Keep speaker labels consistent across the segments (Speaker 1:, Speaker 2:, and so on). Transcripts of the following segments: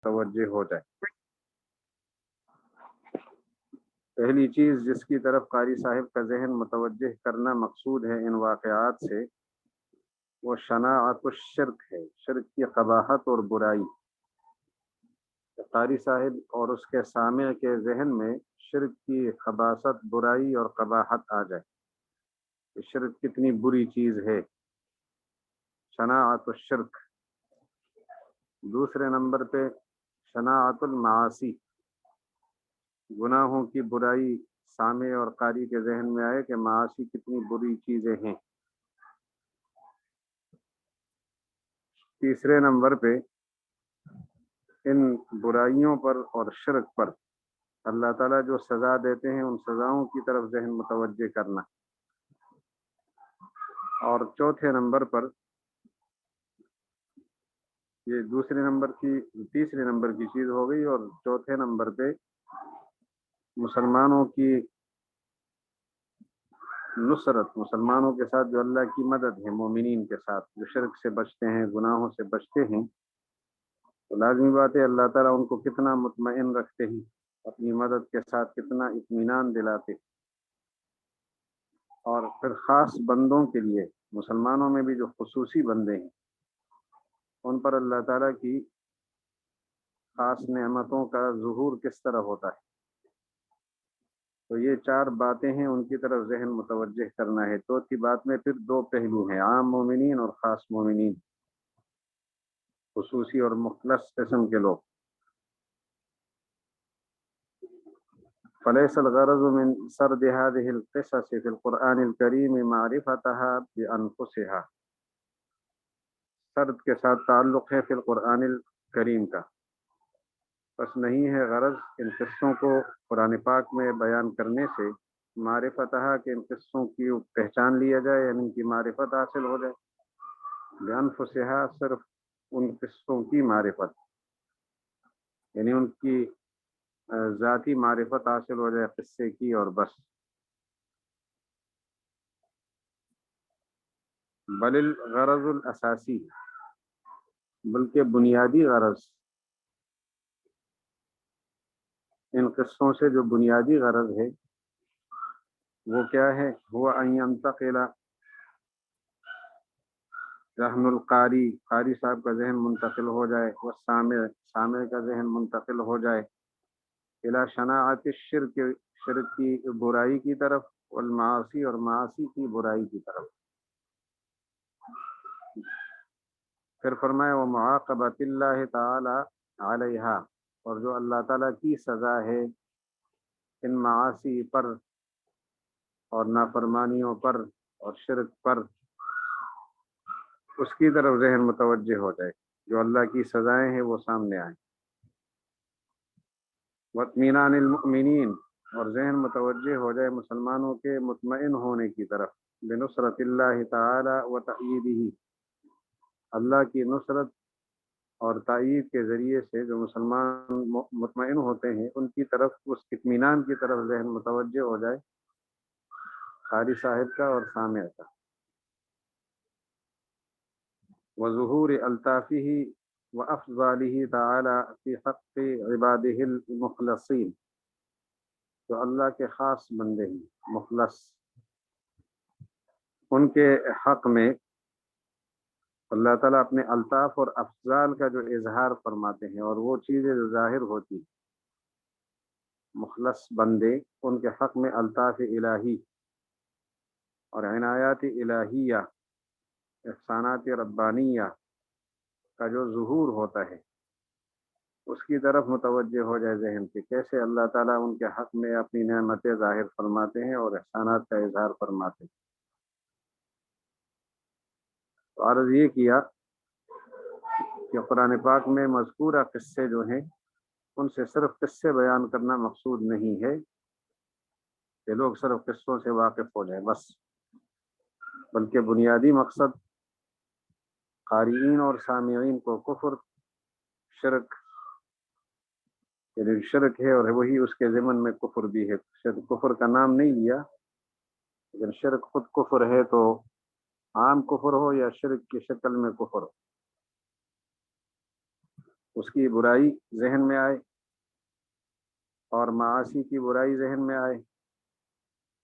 Speaker 1: توجہ ہو جائے۔ پہلی چیز جس کی طرف قاری صاحب کا ذہن متوجہ کرنا مقصود ہے ان واقعات سے، وہ شناعت الشرک ہے، شرک کی قباحت اور برائی۔ قاری صاحب اور اس کے سامع کے ذہن میں شرک کی خباثت، برائی اور قباحت آ جائے کہ شرک کتنی بری چیز ہے، شناعت الشرک۔ دوسرے نمبر پہ شناعت المعاصی، گناہوں کی برائی سامع اور قاری کے ذہن میں آئے کہ معاصی کتنی بری چیزیں ہیں۔ تیسرے نمبر پہ ان برائیوں پر اور شرک پر اللہ تعالیٰ جو سزا دیتے ہیں ان سزاؤں کی طرف ذہن متوجہ کرنا۔ اور چوتھے نمبر پر یہ تیسرے نمبر کی چیز ہو گئی، اور چوتھے نمبر پہ مسلمانوں کی نصرت، مسلمانوں کے ساتھ جو اللہ کی مدد ہے، مومنین کے ساتھ جو شرک سے بچتے ہیں، گناہوں سے بچتے ہیں، تو لازمی بات ہے اللہ تعالیٰ ان کو کتنا مطمئن رکھتے ہیں، اپنی مدد کے ساتھ کتنا اطمینان دلاتے۔ اور پھر خاص بندوں کے لیے، مسلمانوں میں بھی جو خصوصی بندے ہیں، ان پر اللہ تعالیٰ کی خاص نعمتوں کا ظہور کس طرح ہوتا ہے۔ تو یہ چار باتیں ہیں، ان کی طرف ذہن متوجہ کرنا ہے۔ چوتھی بات میں پھر دو پہلو ہیں، عام مومنین اور خاص مومنین، خصوصی اور مخلص قسم کے لوگ۔ فلیس الغرض من سرد هذه القصص في القرآن الكريم معرفتها بأنفسها، سرد کے ساتھ تعلق ہے فی القرآن الکریم کا، بس نہیں ہے غرض ان قصوں کو قرآن پاک میں بیان کرنے سے معرفتها کہ ان قصوں کی پہچان لیا جائے، یعنی ان کی معرفت حاصل ہو جائے۔ بأنفسها صرف ان قصوں کی معرفت، یعنی ان کی ذاتی معرفت حاصل ہو جائے قصے کی، اور بس۔ بل الغرض الاساسی، بلکہ بنیادی غرض ان قصوں سے جو بنیادی غرض ہے وہ کیا ہے؟ ہوا ان ينتقل ذہن القاری، قاری صاحب کا ذہن منتقل ہو جائے، والسامع، سامع کا ذہن منتقل ہو جائے، الى شناعت الشرک، شرک کی برائی کی طرف، والمعاصی، اور معاصی کی برائی کی طرف۔ پھر فرمایا ومعاقبۃ اللہ تعالی علیہا، اور جو اللہ تعالیٰ کی سزا ہے ان معاصی پر اور نافرمانیوں پر اور شرک پر، اس کی طرف ذہن متوجہ ہو جائے، جو اللہ کی سزائیں ہیں وہ سامنے آئیں۔ واطمینان المؤمنین، اور ذہن متوجہ ہو جائے مسلمانوں کے مطمئن ہونے کی طرف، بنصرت اللہ تعالی و تأییدہ، اللہ کی نصرت اور تائید کے ذریعے سے جو مسلمان مطمئن ہوتے ہیں ان کی طرف، اس اطمینان کی طرف ذہن متوجہ ہو جائے قاری صاحب کا اور سامع کا۔ وظہور الطافہ وافضالہ تعالی فی حق عبادہ المخلصین، جو اللہ کے خاص بندے ہیں مخلص، ان کے حق میں اللہ تعالیٰ اپنے الطاف اور افضال کا جو اظہار فرماتے ہیں، اور وہ چیزیں جو ظاہر ہوتی، مخلص بندے ان کے حق میں الطاف الہی اور عنایات الہیہ، احسانات ربانیہ کا جو ظہور ہوتا ہے، اس کی طرف متوجہ ہو جائے ذہن کہ کیسے اللہ تعالیٰ ان کے حق میں اپنی نعمتیں ظاہر فرماتے ہیں اور احسانات کا اظہار فرماتے ہیں۔ تو عرض یہ کیا کہ قرآن پاک میں مذکورہ قصے جو ہیں ان سے صرف قصے بیان کرنا مقصود نہیں ہے کہ لوگ صرف قصوں سے واقف ہو جائیں بس، بلکہ بنیادی مقصد قارئین اور سامعین کو کفر، شرک، یعنی شرک ہے اور وہی اس کے ضمن میں کفر بھی ہے، شرک کفر کا نام نہیں لیا، لیکن شرک خود کفر ہے، تو عام کفر ہو یا شرک کی شکل میں کفر ہو، اس کی برائی ذہن میں آئے اور معاصی کی برائی ذہن میں آئے،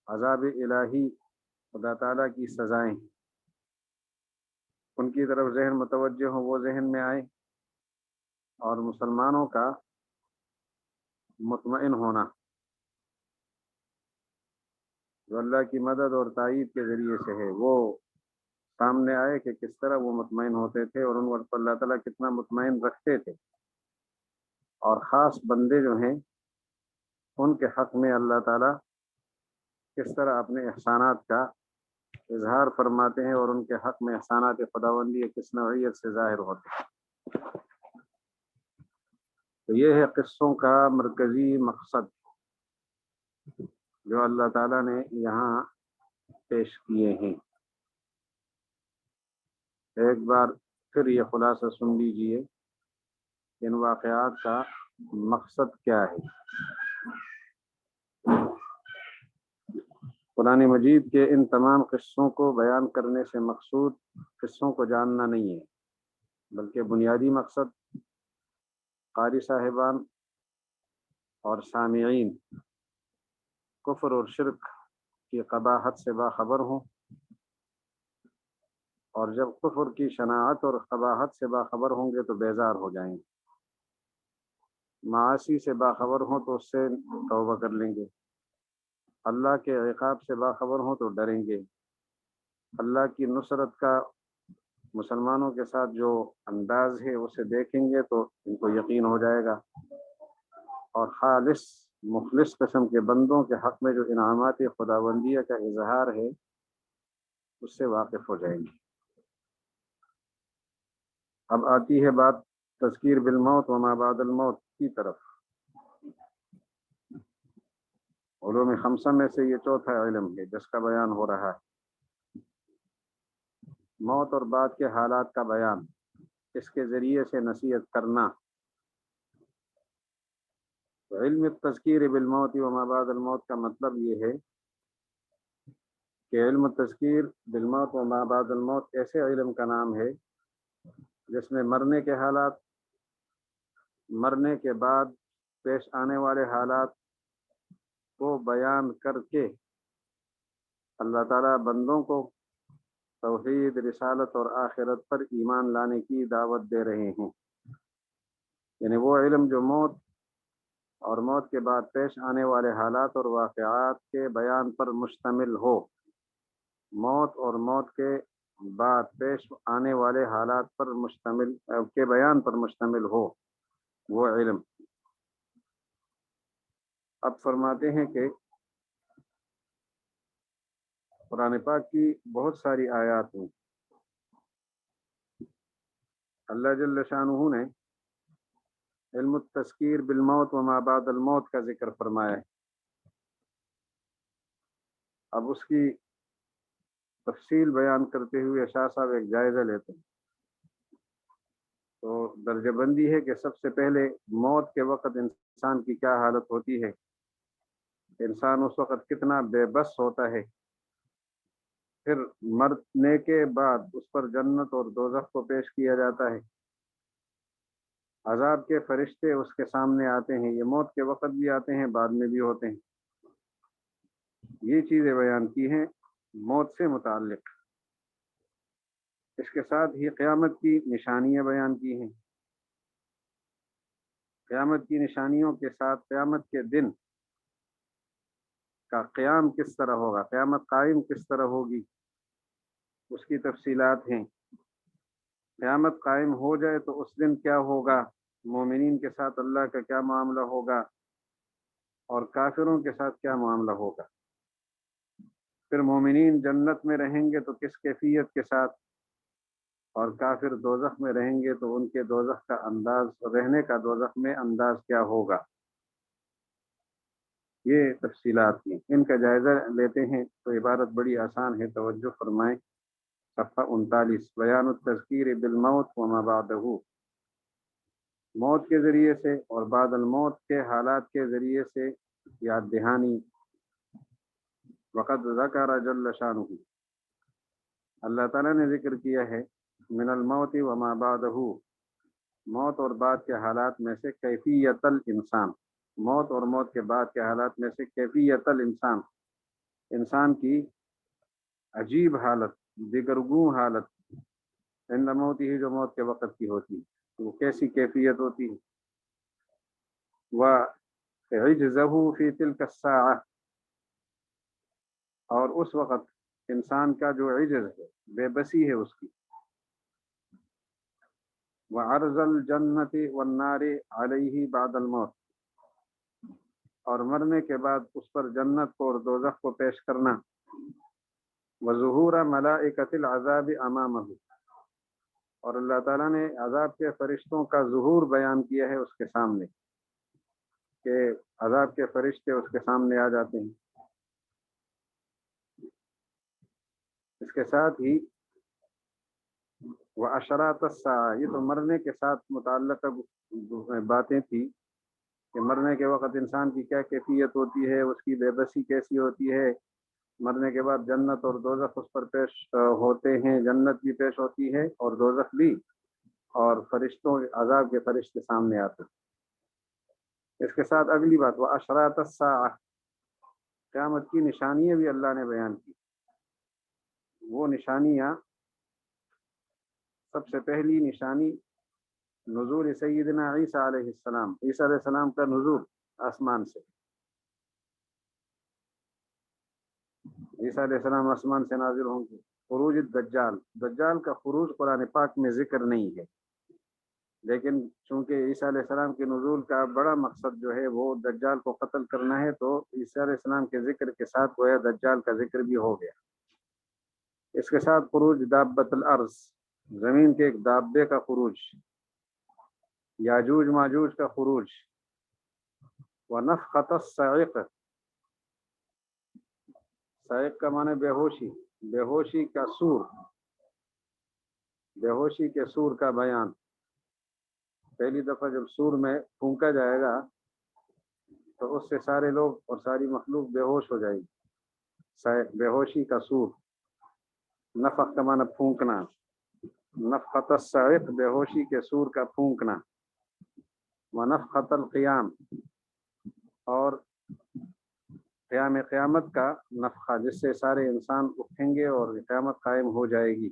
Speaker 1: عذاب الہی، خدا تعالیٰ کی سزائیں ان کی طرف ذہن متوجہ ہو، وہ ذہن میں آئے، اور مسلمانوں کا مطمئن ہونا جو اللہ کی مدد اور تائید کے ذریعے سے ہے وہ سامنے آئے کہ کس طرح وہ مطمئن ہوتے تھے اور ان پر اللہ تعالیٰ کتنا مطمئن رکھتے تھے، اور خاص بندے جو ہیں ان کے حق میں اللہ تعالیٰ کس طرح اپنے احسانات کا اظہار فرماتے ہیں اور ان کے حق میں احسانات خداوندی کس نوعیت سے ظاہر ہوتے ہیں۔ تو یہ ہے قصوں کا مرکزی مقصد جو اللہ تعالیٰ نے یہاں پیش کیے ہیں۔ ایک بار پھر یہ خلاصہ سن لیجئے، ان واقعات کا مقصد کیا ہے۔ قرآن مجید کے ان تمام قصوں کو بیان کرنے سے مقصود قصوں کو جاننا نہیں ہے، بلکہ بنیادی مقصد قاری صاحبان اور سامعین کفر اور شرک کی قباحت سے باخبر ہوں، اور جب کفر کی شناعت اور قباحت سے باخبر ہوں گے تو بیزار ہو جائیں گے، معاصی سے باخبر ہوں تو اس سے توبہ کر لیں گے، اللہ کے عقاب سے باخبر ہوں تو ڈریں گے، اللہ کی نصرت کا مسلمانوں کے ساتھ جو انداز ہے اسے دیکھیں گے تو ان کو یقین ہو جائے گا، اور خالص مخلص قسم کے بندوں کے حق میں جو انعامات خداوندیہ کا اظہار ہے اس سے واقف ہو جائیں گے۔ اب آتی ہے بات تذکیر بالموت و ما بعد الموت کی طرف۔ علوم خمسہ میں سے یہ چوتھا علم ہے جس کا بیان ہو رہا ہے، موت اور بعد کے حالات کا بیان، اس کے ذریعے سے نصیحت کرنا۔ تو علم تذکیر بالموت و ما بعد الموت کا مطلب یہ ہے کہ علم تذکیر بالموت و ما بعد الموت ایسے علم کا نام ہے جس میں مرنے کے حالات، مرنے کے بعد پیش آنے والے حالات کو بیان کر کے اللہ تعالیٰ بندوں کو توحید، رسالت اور آخرت پر ایمان لانے کی دعوت دے رہے ہیں۔ یعنی وہ علم جو موت اور موت کے بعد پیش آنے والے حالات اور واقعات کے بیان پر مشتمل ہو، موت اور موت کے بعد پیش آنے والے حالات پر مشتمل کے بیان پر مشتمل ہو وہ علم۔ اب فرماتے ہیں کہ قرآن پاک کی بہت ساری آیات ہیں، اللہ جل شانہ نے علم التذکیر بالموت و ما بعد الموت کا ذکر فرمایا ہے۔ اب اس کی تفصیل بیان کرتے ہوئے شاہ صاحب ایک جائزہ لیتے ہیں، تو درجہ بندی ہے کہ سب سے پہلے موت کے وقت انسان کی کیا حالت ہوتی ہے، انسان اس وقت کتنا بے بس ہوتا ہے، پھر مرنے کے بعد اس پر جنت اور دوزخ کو پیش کیا جاتا ہے، عذاب کے فرشتے اس کے سامنے آتے ہیں، یہ موت کے وقت بھی آتے ہیں، بعد میں بھی ہوتے ہیں۔ یہ چیزیں بیان کی ہیں موت سے متعلق۔ اس کے ساتھ ہی قیامت کی نشانیاں بیان کی ہیں، قیامت کی نشانیوں کے ساتھ قیامت کے دن کا قیام کس طرح ہوگا، قیامت قائم کس طرح ہوگی، اس کی تفصیلات ہیں۔ قیامت قائم ہو جائے تو اس دن کیا ہوگا، مومنین کے ساتھ اللہ کا کیا معاملہ ہوگا اور کافروں کے ساتھ کیا معاملہ ہوگا، پھر مومنین جنت میں رہیں گے تو کس کیفیت کے ساتھ، اور کافر دوزخ میں رہیں گے تو ان کے دوزخ کا انداز، رہنے کا دوزخ میں انداز کیا ہوگا، یہ تفصیلات ہیں۔ ان کا جائزہ لیتے ہیں تو عبارت بڑی آسان ہے، توجہ فرمائیں، صفحہ 39، بیان التذکیر بالموت وما بعدہ، موت کے ذریعے سے اور بعد الموت کے حالات کے ذریعے سے یاد دہانی۔ وقد ذکر جل شانہ، اللہ تعالیٰ نے ذکر کیا ہے، من الموت وما بعدہ، موت اور بعد کے حالات میں سے کیفیت الانسان، موت اور موت کے بعد کے حالات میں سے کیفیت الانسان، انسان کی عجیب حالت، دیگرگوں حالت، عند موت ہی جو موت کے وقت کی ہوتی ہے وہ کیسی کیفیت ہوتی ہے، وعجزہ فی تلک الساعہ، اور اس وقت انسان کا جو عجز ہے، بے بسی ہے اس کی، وعرض الجنت والنار علیہ بعد الموت، اور مرنے کے بعد اس پر جنت کو اور دوزخ کو پیش کرنا، وظہور ملائکۃ العذاب امامہ، اور اللہ تعالیٰ نے عذاب کے فرشتوں کا ظہور بیان کیا ہے اس کے سامنے، کہ عذاب کے فرشتے اس کے سامنے آ جاتے ہیں۔ اس کے ساتھ ہی واشرات الساعہ، یہ تو مرنے کے ساتھ متعلق باتیں تھی کہ مرنے کے وقت انسان کی کیا کیفیت ہوتی ہے، اس کی بے بسی کیسی ہوتی ہے، مرنے کے بعد جنت اور دوزخ اس پر پیش ہوتے ہیں، جنت بھی پیش ہوتی ہے اور دوزخ بھی، اور فرشتوں عذاب کے فرشتے سامنے آتے ہیں۔ اس کے ساتھ اگلی بات واشرات الساعہ، قیامت کی نشانیاں بھی اللہ نے بیان کی۔ وہ نشانیاں، سب سے پہلی نشانی نزول سیدنا عیسیٰ علیہ السلام، عیسیٰ علیہ السلام کا نزول آسمان سے، عیسیٰ علیہ السلام آسمان سے نازل ہوں گے۔ خروج الدجال، دجال کا خروج قرآن پاک میں ذکر نہیں ہے، لیکن چونکہ عیسیٰ علیہ السلام کے نزول کا بڑا مقصد جو ہے وہ دجال کو قتل کرنا ہے، تو عیسیٰ علیہ السلام کے ذکر کے ساتھ گویا دجال کا ذکر بھی ہو گیا۔ اس کے ساتھ خروج دابۃ الارض، زمین کے ایک دابے کا خروج، یاجوج ماجوج کا خروج، ونفخۃ الصاعق، صاعق کا معنی بے ہوشی، بے ہوشی کا سور، بے ہوشی کے سور کا بیان۔ پہلی دفعہ جب سور میں پھونکا جائے گا تو اس سے سارے لوگ اور ساری مخلوق بے ہوش ہو جائے گی، بے ہوشی کا سور۔ نفخ کا معنی پھونکنا، نفخۃ الصاعق، بے ہوشی کے سور کا پھونکنا، ونفخۃ القیام، اور قیام قیامت کا نفخہ، جس سے سارے انسان اٹھیں گے اور قیامت قائم ہو جائے گی،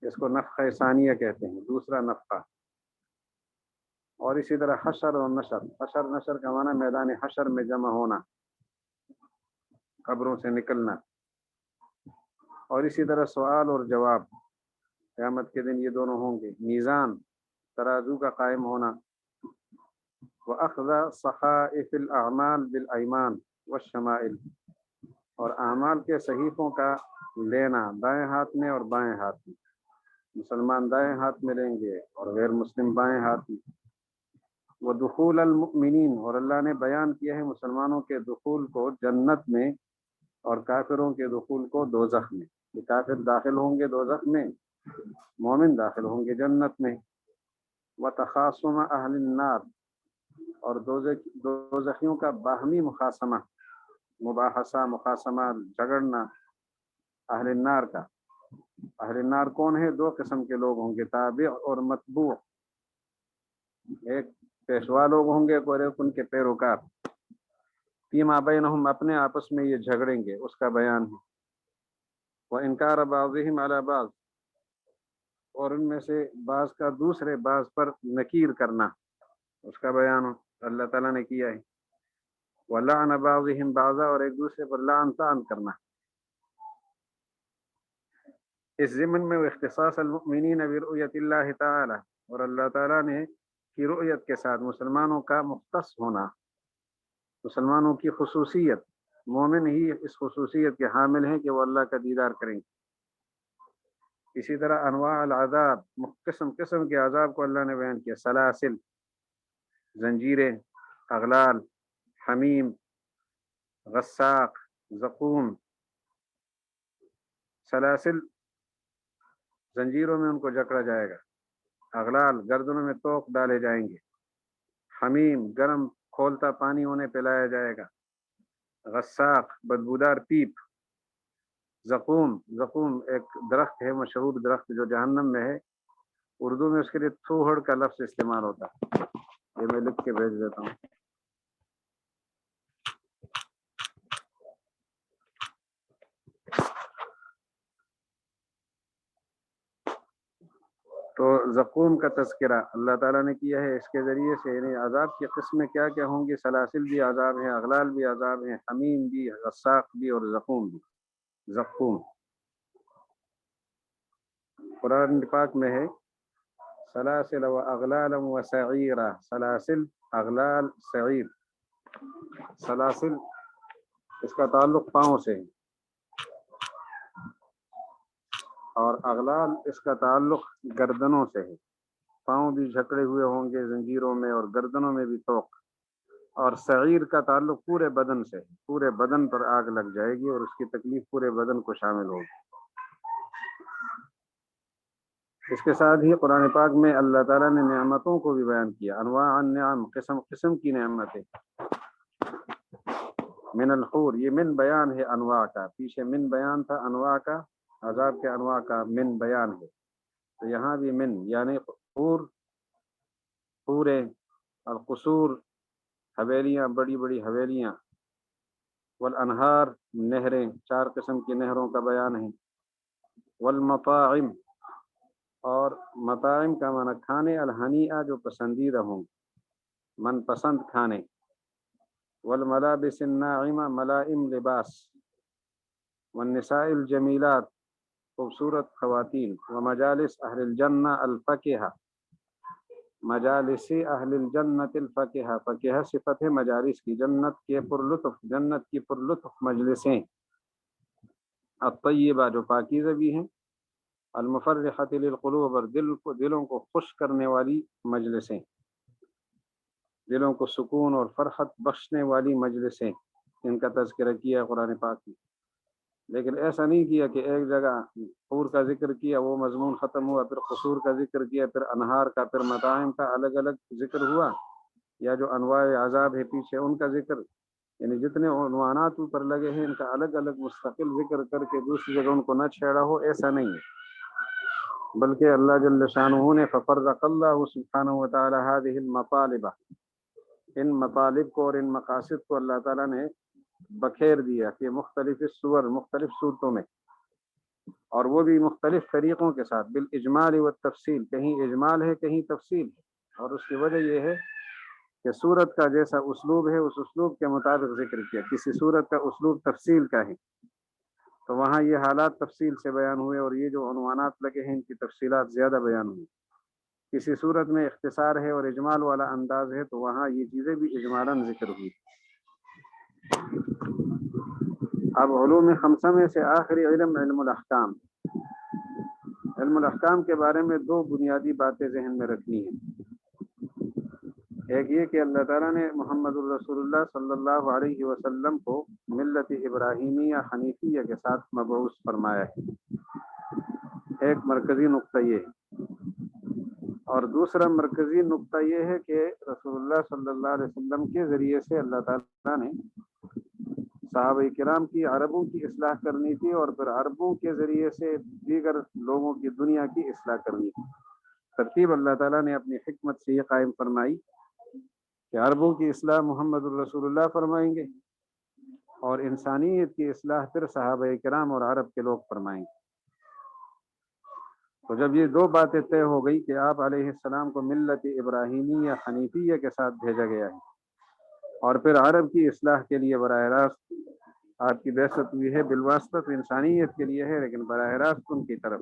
Speaker 1: اس کو نفخہ ثانیہ کہتے ہیں، دوسرا نفخہ۔ اور اسی طرح حشر اور نشر، حشر نشر کا معنی میدان حشر میں جمع ہونا، قبروں سے نکلنا، اور اسی طرح سوال اور جواب، قیامت کے دن یہ دونوں ہوں گے، میزان، ترازو کا قائم ہونا، وَأَخْذَ صَحَائِفِ الْأَعْمَالِ بِالْأَيْمَانِ وَالشَّمَائِلِ، اور اعمال کے صحیفوں کا لینا دائیں ہاتھ میں اور بائیں ہاتھ میں، مسلمان دائیں ہاتھ میں لیں گے اور غیر مسلم بائیں ہاتھ میں۔ وَدُخُولَ الْمُؤْمِنِينَ، اور اللہ نے بیان کیا ہے مسلمانوں کے دخول کو جنت میں اور کافروں کے دخول کو دوزخ میں، کہ کافر داخل ہوں گے دوزخ میں، مومن داخل ہوں گے جنت میں۔ وَتَخَاصُمَ أَهْلِ النَّارِ، اور دوزخیوں کا باہمی مخاصمہ، مباحثہ، مخاصمہ، جھگڑنا اہل النار کا۔ اہل النار کون ہے؟ دو قسم کے لوگ ہوں گے، تابع اور متبوع، ایک پیشوا لوگ ہوں گے اور ایک ان کے پیروکار، فیما بینہم، اپنے آپس میں یہ جھگڑیں گے، اس کا بیان ہے۔ وَإِنْكَارَ بَعْضِهِمْ عَلَى بَعْضٍ، اور ان میں سے بعض کا دوسرے بعض پر نکیر کرنا، اس کا بیان اللہ تعالیٰ نے کیا ہے۔ وَلَعْنَ بَعْضِهِمْ بَعْضًا، اور ایک دوسرے پر لعن طعن کرنا۔ اس ضمن میں اختصاص المؤمنین برؤیت اللہ تعالی، اور اللہ تعالیٰ نے کی رؤیت کے ساتھ مسلمانوں کا مختص ہونا، مسلمانوں کی خصوصیت، مومن ہی اس خصوصیت کے حامل ہیں کہ وہ اللہ کا دیدار کریں گے۔ اسی طرح انواع العذاب، قسم قسم کے عذاب کو اللہ نے بیان کیا، سلاسل، زنجیریں، اغلال، حمیم، غساق، زقوم۔ سلاسل، زنجیروں میں ان کو جکڑا جائے گا، اغلال، گردنوں میں توق ڈالے جائیں گے، حمیم، گرم کھولتا پانی انہیں پلایا جائے گا، غساق، بدبودار پیپ، زقوم، زقوم ایک درخت ہے، مشہور درخت جو جہنم میں ہے، اردو میں اس کے لیے تھوڑ کا لفظ استعمال ہوتا ہے، یہ میں لکھ کے بھیج دیتا ہوں۔ تو زقوم کا تذکرہ اللہ تعالیٰ نے کیا ہے اس کے ذریعے سے، یعنی عذاب کی قسمیں کیا کیا ہوں گی، سلاسل بھی عذاب ہیں، اغلال بھی عذاب ہیں، حمیم بھی، غساق بھی، اور زقوم بھی۔ زقوم قرآن پاک میں ہے سلاسل و اغلال و سعیرہ، سلاسل، اغلال، سعیر۔ سلاسل اس کا تعلق پاؤں سے ہے، اور اغلال اس کا تعلق گردنوں سے ہے، پاؤں بھی جھکڑے ہوئے ہوں گے زنجیروں میں، اور گردنوں میں بھی توق۔ اور سعیر کا تعلق پورے بدن سے ہے، پورے بدن پر آگ لگ جائے گی اور اس کی تکلیف پورے بدن کو شامل ہوگی۔ اس کے ساتھ ہی قرآن پاک میں اللہ تعالیٰ نے نعمتوں کو بھی بیان کیا، انواع النعم، قسم قسم کی نعمتیں۔ من الحور، یہ من بیان ہے انواع کا، پیچھے من بیان تھا انواع کا، عذاب کے انواع کا من بیان ہے، تو یہاں بھی من یعنی حور، حورے، القصور، حویلیاں، بڑی بڑی حویلیاں، والانہار، نہریں، 4 قسم کی نہروں کا بیان ہے، والمطاعم، اور مطاعم کا معنی کھانے، الہنیہ جو پسندیدہ ہوں، من پسند کھانے، والملابس الناعمہ، ملائم لباس، والنساء الجمیلات، خوبصورت خواتین، ومجالس اہل الجنہ الفقیہ، مجالس اہل الجنت الفقیہ، فقیہ صفت ہے مجالس کی، جنت کے پرلطف، جنت کی پرلطف مجلسیں، الطیبہ جو پاکیزہ بھی ہیں، المفرحۃ للقلوب، اور دلوں کو خوش کرنے والی مجلسیں، دلوں کو سکون اور فرحت بخشنے والی مجلسیں، ان کا تذکرہ کیا قرآن پاک میں۔ لیکن ایسا نہیں کیا کہ ایک جگہ حور کا ذکر کیا، وہ مضمون ختم ہوا، پھر قصور کا ذکر کیا، پھر انہار کا، پھر مطاعم کا، الگ الگ ذکر ہوا، یا جو انواع عذاب ہے پیچھے ان کا ذکر، یعنی جتنے عنوانات اوپر لگے ہیں ان کا الگ الگ مستقل ذکر کر کے دوسری جگہ ان کو نہ چھیڑا ہو، ایسا نہیں ہے، بلکہ اللہ جل شانہ نے ففرق اللہ سبحانہ وتعالی هذه المطالب، ان مطالب کو اور ان مقاصد کو اللہ تعالیٰ نے بکھیر دیا کہ مختلف صور، مختلف صورتوں میں، اور وہ بھی مختلف طریقوں کے ساتھ، بالاجمال والتفصیل، کہیں اجمال ہے کہیں تفصیل ہے، اور اس کی وجہ یہ ہے کہ صورت کا جیسا اسلوب ہے اس اسلوب کے مطابق ذکر کیا، کسی صورت کا اسلوب تفصیل کا ہے تو وہاں یہ حالات تفصیل سے بیان ہوئے، اور یہ جو عنوانات لگے ہیں ان کی تفصیلات زیادہ بیان ہوئی، کسی صورت میں اختصار ہے اور اجمال والا انداز ہے تو وہاں یہ چیزیں بھی اجمالاً ذکر ہوئی۔ اب علوم خمسہ میں سے آخری علم علم الاحکام، علم الاحکام کے بارے میں 2 بنیادی باتیں ذہن میں رکھنی ہیں۔ ایک یہ کہ اللہ تعالیٰ نے محمد الرسول اللہ صلی اللہ علیہ وسلم کو ملت ابراہیمیہ حنیفیہ کے ساتھ مبعوث فرمایا ہے، ایک مرکزی نقطہ یہ ہے، اور دوسرا مرکزی نقطہ یہ ہے کہ رسول اللہ صلی اللہ علیہ وسلم کے ذریعے سے اللہ تعالیٰ نے صحابہ کرام کی عربوں کی اصلاح کرنی تھی، اور پھر عربوں کے ذریعے سے دیگر لوگوں کی دنیا کی اصلاح کرنی تھی۔ ترتیب اللہ تعالیٰ نے اپنی حکمت سے یہ قائم فرمائی کہ عربوں کی اصلاح محمد الرسول اللہ فرمائیں گے، اور انسانیت کی اصلاح پھر صحابہ کرام اور عرب کے لوگ فرمائیں گے۔ تو جب یہ 2 باتیں طے ہو گئی کہ آپ علیہ السلام کو ملت ابراہیمیہ حنیفیہ کے ساتھ بھیجا گیا ہے، اور پھر عرب کی اصلاح کے لیے براہ راست آپ کی بعثت ہوئی ہے، بالواسطہ تو انسانیت کے لیے ہے لیکن براہ راست ان کی طرف،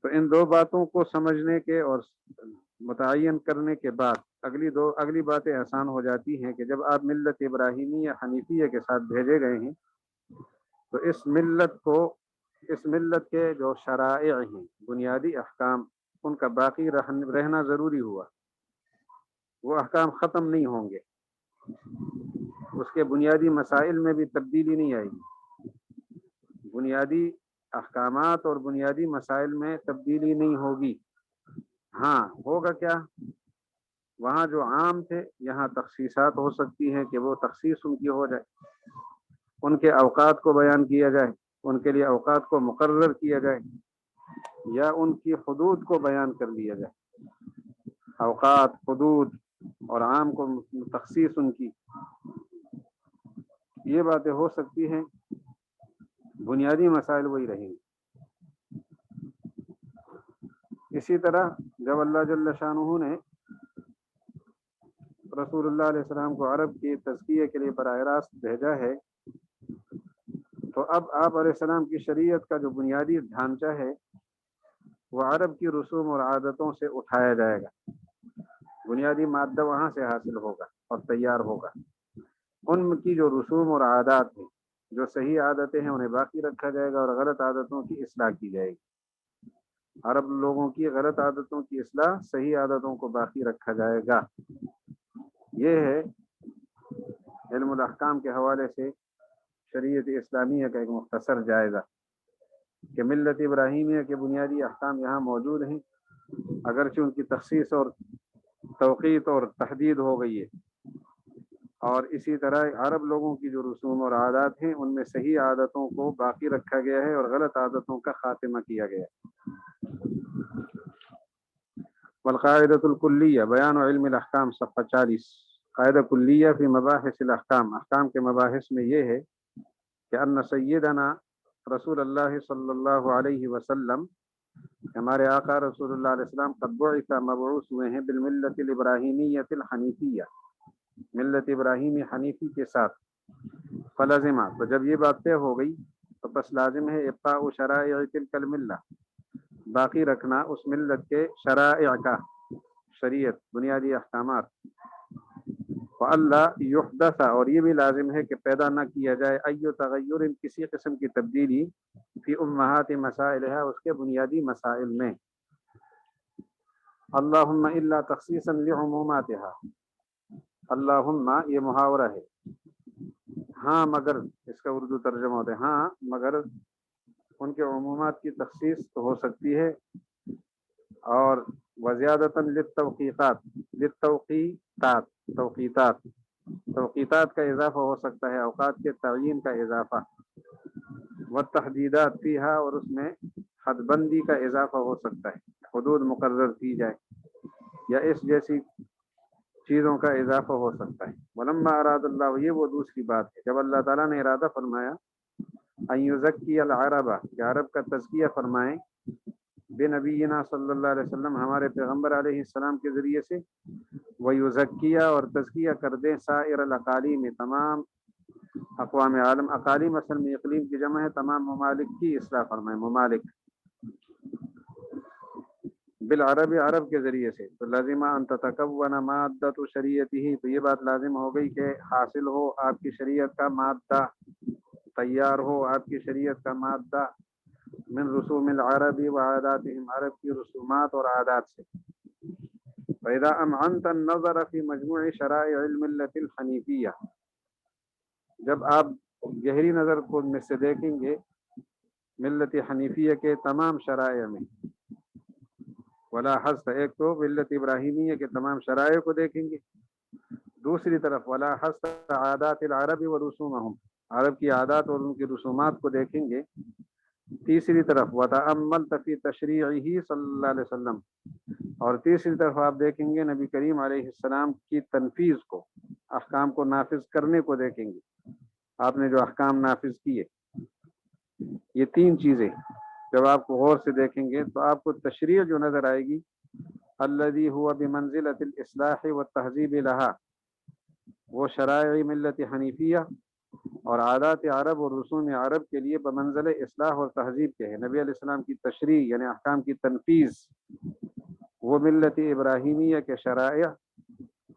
Speaker 1: تو ان 2 باتوں کو سمجھنے کے اور متعین کرنے کے بعد اگلی باتیں آسان ہو جاتی ہیں کہ جب آپ ملت ابراہیمیہ حنیفیہ کے ساتھ بھیجے گئے ہیں تو اس ملت کے جو شرائع ہیں، بنیادی احکام، ان کا باقی رہنا ضروری ہوا، وہ احکام ختم نہیں ہوں گے، اس کے بنیادی مسائل میں بھی تبدیلی نہیں آئے گی، بنیادی احکامات اور بنیادی مسائل میں تبدیلی نہیں ہوگی۔ ہاں ہوگا کیا، وہاں جو عام تھے یہاں تخصیصات ہو سکتی ہیں کہ وہ تخصیص ان کی ہو جائے، ان کے اوقات کو بیان کیا جائے، ان کے لیے اوقات کو مقرر کیا جائے، یا ان کی حدود کو بیان کر لیا جائے، اوقات، حدود اور عام کو تخصیص ان کی، یہ باتیں ہو سکتی ہیں، بنیادی مسائل وہی رہیں گے۔ اسی طرح جب اللہ جل شانہ نے رسول اللہ علیہ السلام کو عرب کی تزکیے کے لیے براہ راست بھیجا ہے، تو اب آپ علیہ السلام کی شریعت کا جو بنیادی ڈھانچہ ہے وہ عرب کی رسوم اور عادتوں سے اٹھایا جائے گا، بنیادی مادہ وہاں سے حاصل ہوگا اور تیار ہوگا۔ ان کی جو رسوم اور عادات ہیں، جو صحیح عادتیں ہیں انہیں باقی رکھا جائے گا اور غلط عادتوں کی اصلاح کی جائے گی۔ عرب لوگوں کی غلط عادتوں کی اصلاح، صحیح عادتوں کو باقی رکھا جائے گا۔ یہ ہے علم الاحکام کے حوالے سے شریعت اسلامیہ کا ایک مختصر جائزہ کہ ملت ابراہیمیہ کے بنیادی احکام یہاں موجود ہیں، اگرچہ ان کی تخصیص اور توقیت اور تحدید ہو گئی ہے، اور اسی طرح عرب لوگوں کی جو رسوم اور عادات ہیں ان میں صحیح عادتوں کو باقی رکھا گیا ہے اور غلط عادتوں کا خاتمہ کیا گیا ہے۔ والقاعدۃ الکلیہ بیان علم الاحکام، صفحہ 40۔ قاعدہ کلیہ فی مباحث الاحکام، احکام کے مباحث میں یہ ہے کہ ان سیدنا رسول اللہ صلی اللہ علیہ وسلم، ہمارے آقا رسول اللہ علیہ وسلم قد بعث، مبعوث ہوئے ہیں بالملت الابراہیمیۃ الحنیفیہ، ملت ابراہیمی حنیفی کے ساتھ۔ فلازمہ، تو جب یہ بات طے ہو گئی تو بس لازم ہے ابقاء شرائع تلک الملہ، باقی رکھنا اس ملت کے شرائع کا، شریعت، بنیادی احکامات۔ وَأَلَّا يُحْدَثَ، اور یہ بھی لازم ہے کہ پیدا نہ کیا جائے ایو تغیر، کسی قسم کی تبدیلی، فی امہات مسائلها، اس کے بنیادی مسائل میں۔ اللہم الا تخصیصا لعموماتها، اللہم یہ محاورہ ہے، ہاں مگر، اس کا اردو ترجمہ ہوتا ہے ہاں مگر ان کے عمومات کی تخصیص تو ہو سکتی ہے، اور وزیادتاً توقیتات کا اضافہ ہو سکتا ہے، اوقات کے تعین کا اضافہ، والتحدیدات فیہا، اور اس میں حد بندی کا اضافہ ہو سکتا ہے، حدود مقرر کی جائے یا اس جیسی چیزوں کا اضافہ ہو سکتا ہے۔ ولما اراد اللہ، یہ وہ دوسری بات ہے جب اللہ تعالیٰ نے ارادہ فرمایا ان یزکی العرب، کہ عرب کا تزکیہ فرمائیں، بنبینا صلی اللہ علیہ وسلم، ہمارے پیغمبر علیہ السلام کے ذریعے سے، ویزکیہ، اور تزکیہ کر دیں، سائر الاقالیم، تمام اقوام عالم، اقالیم اصل میں اقلیم کی جمع ہے، تمام ممالک کی اصلاح فرمائیں، ممالک، بالعرب، عرب کے ذریعے سے، تو لازمہ ان تتکون مادۃ شریعتہ، تو یہ بات لازم ہو گئی کہ حاصل ہو آپ کی شریعت کا مادہ، تیار ہو آپ کی شریعت کا مادہ، من رسوم العرب وعاداتهم، عرب کی رسومات اور عادات سے۔ فإذا أمعنت النظر في مجموع شرائع الملة الحنیفیہ، جب آپ گہری نظر کو میں سے دیکھیں گے ملت حنیفیہ کے تمام شرائع میں، ولا حسد، ایک تو ملت ابراہیمیہ کے تمام شرائع کو دیکھیں گے، دوسری طرف ولا حسد عادات العرب ورسومهم، عرب کی عادات اور ان کی رسومات کو دیکھیں گے، تیسری طرف وتأملت فی تشریعہ صلی اللہ علیہ وسلم، اور تیسری طرف آپ دیکھیں گے نبی کریم علیہ السلام کی تنفیذ کو، احکام کو نافذ کرنے کو دیکھیں گے، آپ نے جو احکام نافذ کیے۔ یہ تین چیزیں جب آپ کو غور سے دیکھیں گے تو آپ کو تشریع جو نظر آئے گی، الذی هو بمنزلۃ الاصلاح والتہذیب لها، وہ شرائع ملت حنیفیہ اور عادات عرب اور رسوم عرب کے لیے بمنزل اصلاح اور تہذیب کے ہیں۔ نبی علیہ السلام کی تشریع یعنی احکام کی تنفیذ، وہ ملت ابراہیمیہ کے شرائع،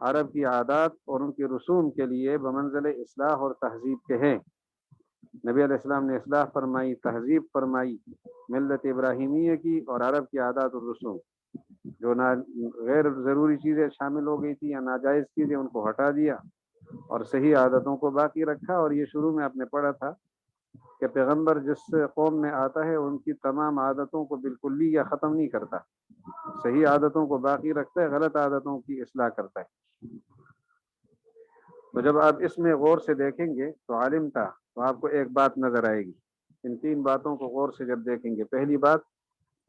Speaker 1: عرب کی عادات اور ان کے رسوم کے لیے بمنزل اصلاح اور تہذیب کے ہیں۔ نبی علیہ السلام نے اصلاح فرمائی، تہذیب فرمائی ملت ابراہیمیہ کی اور عرب کی عادات اور رسوم، جو غیر ضروری چیزیں شامل ہو گئی تھی یا ناجائز چیزیں ان کو ہٹا دیا اور صحیح عادتوں کو باقی رکھا۔ اور یہ شروع میں آپ نے پڑھا تھا کہ پیغمبر جس قوم میں آتا ہے ان کی تمام عادتوں کو بالکلی یا ختم نہیں کرتا، صحیح عادتوں کو باقی رکھتا ہے، غلط عادتوں کی اصلاح کرتا ہے۔ تو جب آپ اس میں غور سے دیکھیں گے تو عالم تھا، تو آپ کو ایک بات نظر آئے گی، ان تین باتوں کو غور سے جب دیکھیں گے، پہلی بات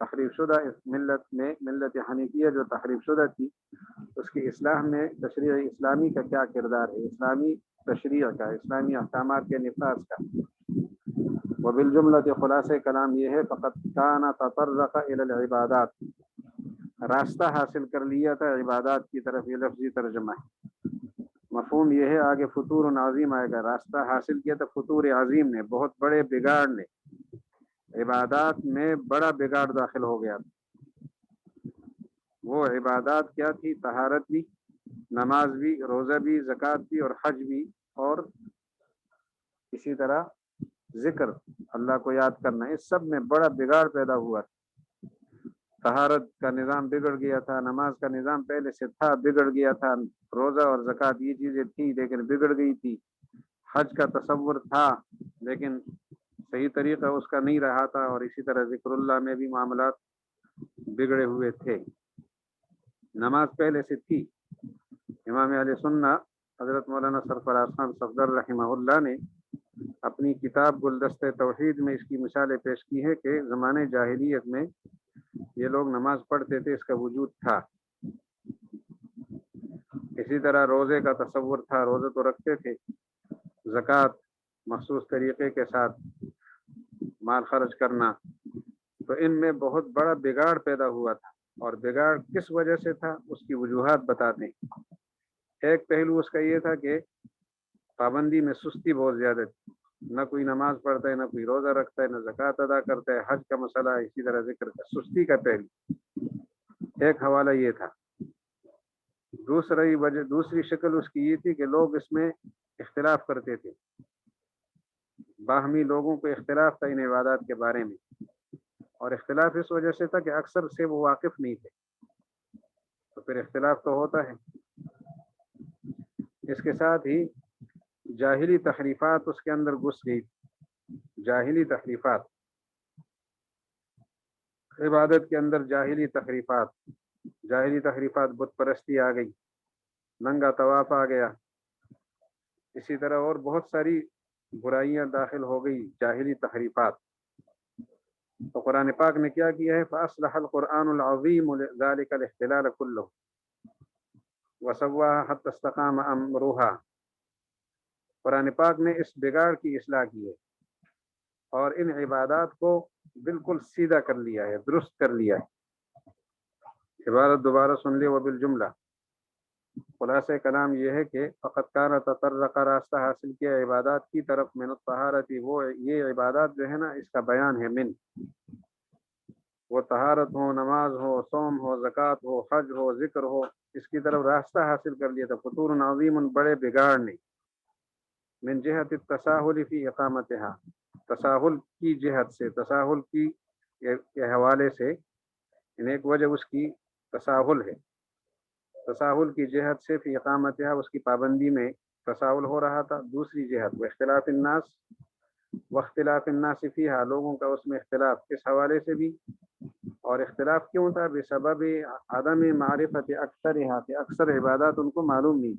Speaker 1: تحریف شدہ اس ملت میں، ملت حنیفیہ جو تحریف شدہ تھی، اس کی اصلاح میں تشریع اسلامی کا کیا کردار ہے، اسلامی تشریع کا، اسلامی احکامات کے نفاذ کا۔ وبالجملہ خلاصہ کلام یہ ہے، فقط کان تطرق الی العبادات، راستہ حاصل کر لیا تھا عبادات کی طرف، یہ لفظی ترجمہ ہے۔ مفہوم یہ ہے آگے فطور عظیم آئے گا، راستہ حاصل کیا تھا فطور عظیم نے، بہت بڑے بگاڑ نے، عبادات میں بڑا بگاڑ داخل ہو گیا تھا۔ وہ عبادات کیا تھی؟ طہارت بھی، نماز بھی، روزہ بھی، زکوٰۃ بھی اور حج بھی، اور اسی طرح ذکر، اللہ کو یاد کرنا، اس سب میں بڑا بگاڑ پیدا ہوا۔ طہارت کا نظام بگڑ گیا تھا، نماز کا نظام پہلے سے تھا بگڑ گیا تھا، روزہ اور زکوٰۃ یہ چیزیں تھیں لیکن بگڑ گئی تھی، حج کا تصور تھا لیکن صحیح طریقہ اس کا نہیں رہا تھا، اور اسی طرح ذکر اللہ میں بھی معاملات بگڑے ہوئے تھے۔ نماز پہلے سے تھی۔ امام اہل سنہ حضرت مولانا سرفراز خان صفدر رحمہ اللہ نے اپنی کتاب گلدستہ توحید میں اس کی مثالیں پیش کی ہے کہ زمانے جاہلیت میں یہ لوگ نماز پڑھتے تھے، اس کا وجود تھا۔ اسی طرح روزے کا تصور تھا، روزے تو رکھتے تھے، زکوٰۃ مخصوص طریقے کے ساتھ مال خرچ کرنا، تو ان میں بہت بڑا بگاڑ پیدا ہوا تھا۔ اور بگاڑ کس وجہ سے تھا اس کی وجوہات بتاتے ہیں۔ ایک پہلو اس کا یہ تھا کہ پابندی میں سستی بہت زیادہ تھی، نہ کوئی نماز پڑھتا ہے، نہ کوئی روزہ رکھتا ہے، نہ زکوٰۃ ادا کرتا ہے، حج کا مسئلہ ہے، اسی طرح ذکر کا، سستی کا پہلو ایک حوالہ یہ تھا۔ دوسری شکل اس کی یہ تھی کہ لوگ اس میں اختلاف کرتے تھے، باہمی لوگوں کو اختلاف تھا ان عبادات کے بارے میں، اور اختلاف اس وجہ سے تھا کہ اکثر سے وہ واقف نہیں تھے، تو پھر اختلاف تو ہوتا ہے۔ اس کے ساتھ ہی جاہلی تحریفات اس کے اندر گھس گئی، جاہلی تحریفات، عبادت کے اندر جاہلی تحریفات، بت پرستی آ گئی، ننگا طواف آ گیا، اسی طرح اور بہت ساری برائیاں داخل ہو گئی، جاہلی تحریفات۔ تو قرآن پاک نے کیا کیا ہے؟ فَأَصْلَحَ الْقُرْآنُ الْعَظِيمُ ذَلِكَ الْاخْتِلَالَ كُلَّهُ وَسَوَّاهَا حَتَّى اسْتَقَامَ أَمْرُهَا۔ قرآن پاک نے اس بگاڑ کی اصلاح کی ہے اور ان عبادات کو بالکل سیدھا کر لیا ہے، درست کر لیا ہے۔ عبارت دوبارہ سن لے، وبالجملہ خلاصہ کلام یہ ہے کہ فقط کان تطرق، راستہ حاصل کیا عبادات کی طرف، من الطہارت، وہ یہ عبادات جو ہے نا اس کا بیان ہے، من، وہ طہارت ہو، نماز ہو، صوم ہو، زکوٰۃ ہو، حج ہو، ذکر ہو، اس کی طرف راستہ حاصل کر لیا تھا فطور عظیم، ان بڑے بگاڑ نے، من جہت التساہل فی اقامتہا، تساہل کی جہت سے، تساہل کی کے حوالے سے، ایک وجہ اس کی تساہل ہے، تساہل کی جہت سے فی اقامتہا، اس کی پابندی میں تساہل ہو رہا تھا۔ دوسری جہت واختلاف الناس فیہا، لوگوں کا اس میں اختلاف، اس حوالے سے بھی، اور اختلاف کیوں تھا؟ بسبب عدم معرفت اکثرہا، کہ اکثر عبادات ان کو معلوم نہیں۔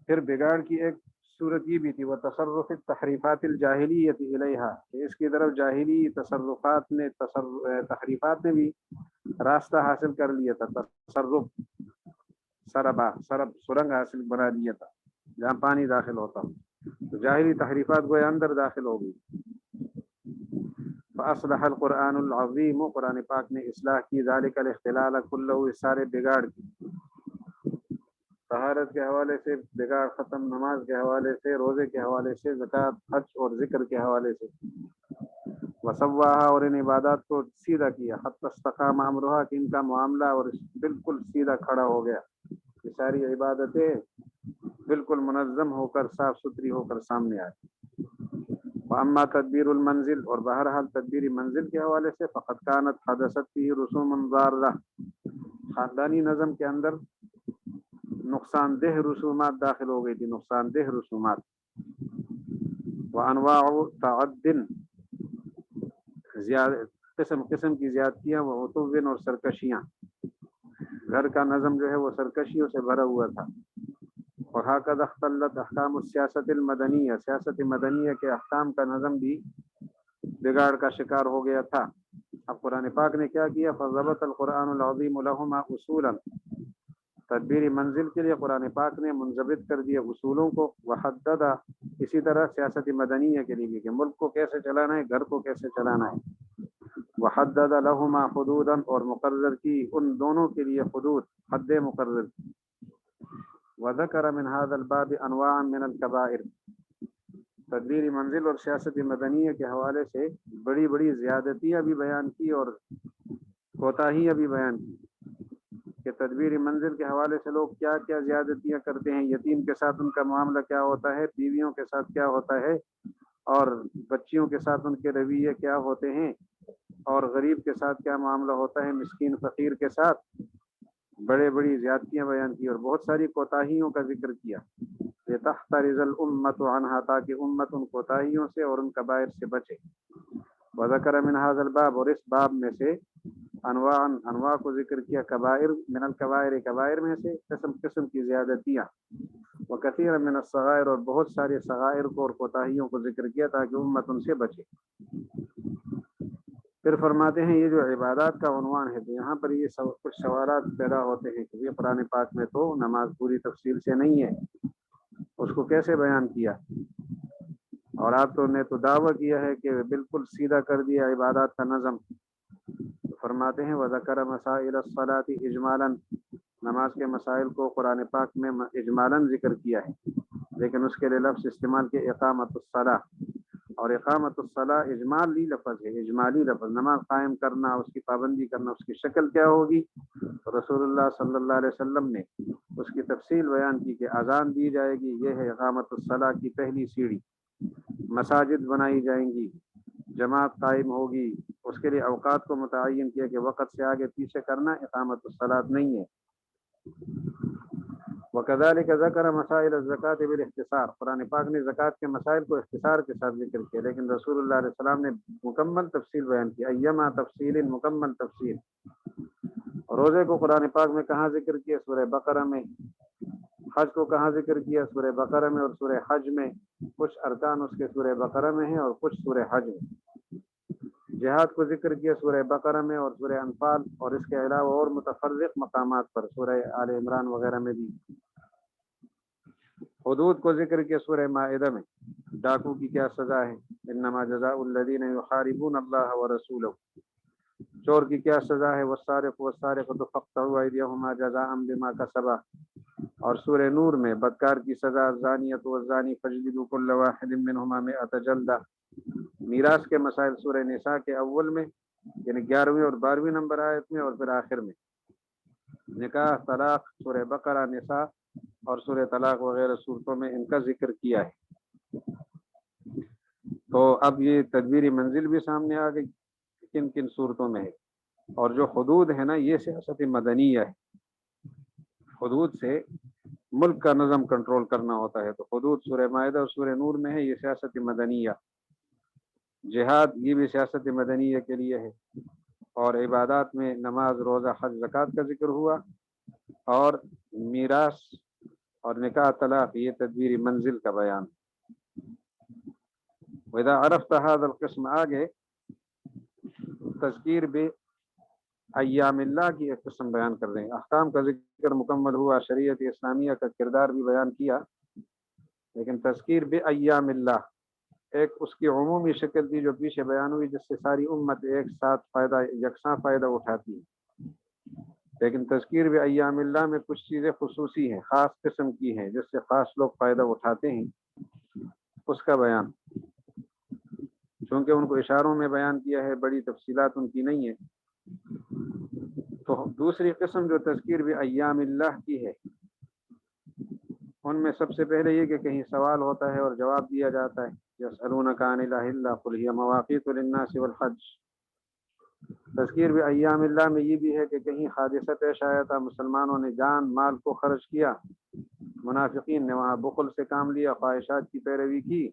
Speaker 1: پھر بگاڑ کی ایک صورت یہ بھی تھی، وہ تصرف التحریفات الجاہلیت الیہا، کہ اس کی طرف جاہلی تصرفات نے، تحریفات نے بھی راستہ حاصل کر لیا تھا، تصرف، سرنگ حاصل بنا لیا تھا جہاں پانی داخل ہوتا ہو، تو جاہلی تحریفات گویا اندر داخل ہو گئی۔ فاصلح القرآن العظیم، قرآن پاک نے اصلاح کی، ذالک الاختلال کلہ، اس سارے بگاڑ کی، طہارت کے حوالے سے بگاڑ ختم، نماز کے حوالے سے، روزے کے حوالے سے، زکوٰۃ، حج اور ذکر کے حوالے سے، وسواہا، اور ان عبادات کو سیدھا کیا، حتی استقام امرہا، کہ ان کا معاملہ اور بالکل سیدھا کھڑا ہو گیا، یہ ساری عبادتیں بالکل منظم ہو کر، صاف ستھری ہو کر سامنے آئی۔ واما تدبیر المنزل، اور بہرحال تدبیر منزل کے حوالے سے، فقد کانت حدثت فیہ رسوم ضارہ، خاندانی نظم کے اندر نقصان دہ رسومات داخل ہو گئی تھی، نقصان دہ رسومات، وانواع تعدن، قسم قسم کی زیادتیاں، وعتوبن، اور سرکشیاں، گھر کا نظم جو ہے وہ سرکشیوں سے بھرا ہوا تھا۔ اور ہاکذا اختلت احکام السیاست المدنیہ، سیاست مدنیہ کے احکام کا نظم بھی بگاڑ کا شکار ہو گیا تھا۔ اب قرآن پاک نے کیا کیا؟ فضبط القرآن العظیم لہما اصولا، تدبیر منزل کے لیے قرآن پاک نے منضبط کر دیا اصولوں کو، وحددا، اسی طرح سیاست مدنیہ کے لیے بھی کہ ملک کو کیسے چلانا ہے، گھر کو کیسے چلانا ہے، وحدد لہما حدودا، اور مقرر کی ان دونوں کے لیے حدود، حد مقرر کی، وذکر من هذا الباب انواعا من الکبائر، تدبیر منزل اور سیاست مدنیہ کے حوالے سے بڑی بڑی زیادتیاں بھی بیان کی اور کوتاہیاں بھی بیان کی کہ تدبیر منزل کے حوالے سے لوگ کیا کیا زیادتیاں کرتے ہیں، یتیم کے ساتھ ان کا معاملہ کیا ہوتا ہے، بیویوں کے ساتھ کیا ہوتا ہے، اور بچیوں کے ساتھ ان کے رویے کیا ہوتے ہیں، اور غریب کے ساتھ کیا معاملہ ہوتا ہے، مسکین فقیر کے ساتھ بڑے بڑی زیادتیاں بیان کی اور بہت ساری کوتاہیوں کا ذکر کیا، لتحترز الامت عنہا، تاکہ امت ان کوتاہیوں سے اور ان کبائر سے بچے، وذکر من هذا الباب، اور اس باب میں سے انواع کو ذکر کیا، کبائر من الکبائر، کبائر میں سے قسم قسم کی زیادتیاں، وکثیر من الصغائر، اور بہت سارے صغائر کو اور کوتاہیوں کو ذکر کیا تاکہ امت ان سے بچے۔ پھر فرماتے ہیں یہ جو عبادات کا عنوان ہے، تو یہاں پر یہ کچھ سوالات پیدا ہوتے ہیں کہ یہ قرآن پاک میں تو نماز پوری تفصیل سے نہیں ہے، اس کو کیسے بیان کیا؟ اور آپ تو نے تو دعویٰ کیا ہے کہ بالکل سیدھا کر دیا عبادات کا نظم۔ فرماتے ہیں وذکر مسائل الصلاۃ اجمالا، نماز کے مسائل کو قرآن پاک میں اجمالا ذکر کیا ہے، لیکن اس کے لیے لفظ استعمال کے اقامت الصلاۃ، اور اقامت الصلاۃ اجمالی لفظ ہے، اجمالی لفظ، نماز قائم کرنا، اس کی پابندی کرنا، اس کی شکل کیا ہوگی، رسول اللہ صلی اللہ علیہ وسلم نے اس کی تفصیل بیان کی کہ اذان دی جائے گی، یہ ہے اقامت الصلاۃ کی پہلی سیڑھی، مساجد بنائی جائیں گی، جماعت قائم ہوگی، اس کے لیے اوقات کو متعین کیا کہ وقت سے آگے پیچھے کرنا اقامت الصلاۃ نہیں ہے۔ وکذالک ذکر مسائل الزکوٰۃ بالاختصار، قرآن پاک نے زکوٰۃ کے مسائل کو اختصار کے ساتھ ذکر کیا، لیکن رسول اللہ علیہ السلام نے مکمل تفصیل بیان کی، ایما تفصیل، مکمل تفصیل۔ روزے کو قرآن پاک میں کہاں ذکر کیا؟ سورہ بقرہ میں۔ حج کو کہاں ذکر کیا؟ سورہ بقرہ میں اور سورہ حج میں، کچھ ارکان اس کے سورہ بقرہ میں ہیں اور کچھ سورہ حج میں۔ جہاد کو ذکر کیا سورہ بقرہ میں اور سورہ انفال، اور اس کے علاوہ اور متفرق مقامات پر سورہ آل عمران وغیرہ میں بھی۔ حدود کو ذکر کیا سورہ مائدہ میں، ڈاکو کی کیا سزا ہے، انما جزاء الذین یحاربون اللہ ورسولہ، چور کی کیا سزا ہے، والسارق والسارقۃ فاقطعوا ایدیہما جزاء بما کسبا، اور سورہ نور میں بدکار کی سزا، الزانیۃ والزانی فاجلدوا کل واحد منہما مئۃ جلدہ۔ میراث کے مسائل سورہ نساء کے اول میں، یعنی 11ویں اور 12ویں نمبر آیت میں، اور پھر آخر میں۔ نکاح، طلاق سورہ بقرہ، نساء اور سورہ طلاق وغیرہ صورتوں میں ان کا ذکر کیا ہے۔ تو اب یہ تدبیر منزل بھی سامنے آ گئی کن کن صورتوں میں ہے، اور جو حدود ہے نا یہ سیاست مدنیہ ہے، حدود سے ملک کا نظم کنٹرول کرنا ہوتا ہے، تو حدود سورہ مائدہ اور سورہ نور میں ہے، یہ سیاست مدنیہ۔ جہاد یہ بھی سیاست مدنیہ کے لیے ہے، اور عبادات میں نماز، روزہ، حج، زکوٰۃ کا ذکر ہوا، اور میراث اور نکاح، طلاق یہ تدبیر منزل کا بیان۔ وَإِذَا عَرَفْتَ هَذَا الْقِسْمَ، آگے تذکیر بے ایام اللہ کی ایک قسم بیان کر رہے ہیں۔ احکام کا ذکر مکمل ہوا، شریعت اسلامیہ کا کردار بھی بیان کیا، لیکن تذکیر بے ایام اللہ ایک اس کی عمومی شکل تھی جو پیچھے بیان ہوئی، جس سے ساری امت ایک ساتھ فائدہ، یکساں فائدہ اٹھاتی ہے، لیکن تذکیر بے ایام اللہ میں کچھ چیزیں خصوصی ہیں، خاص قسم کی ہیں، جس سے خاص لوگ فائدہ اٹھاتے ہیں، اس کا بیان، چونکہ ان کو اشاروں میں بیان کیا ہے، بڑی تفصیلات ان کی نہیں ہے۔ تو دوسری قسم جو تذکیر بھی ایام اللہ کی ہے، ان میں سب سے پہلے یہ کہ کہیں سوال ہوتا ہے اور جواب دیا جاتا ہے، یسألونک عن الأہلہ قل ہی مواقیت للناس والحج۔ تذکیر بھی ایام اللہ میں یہ بھی ہے کہ کہیں حادثہ پیش آیا تھا، مسلمانوں نے جان مال کو خرچ کیا، منافقین نے وہاں بخل سے کام لیا، خواہشات کی پیروی کی،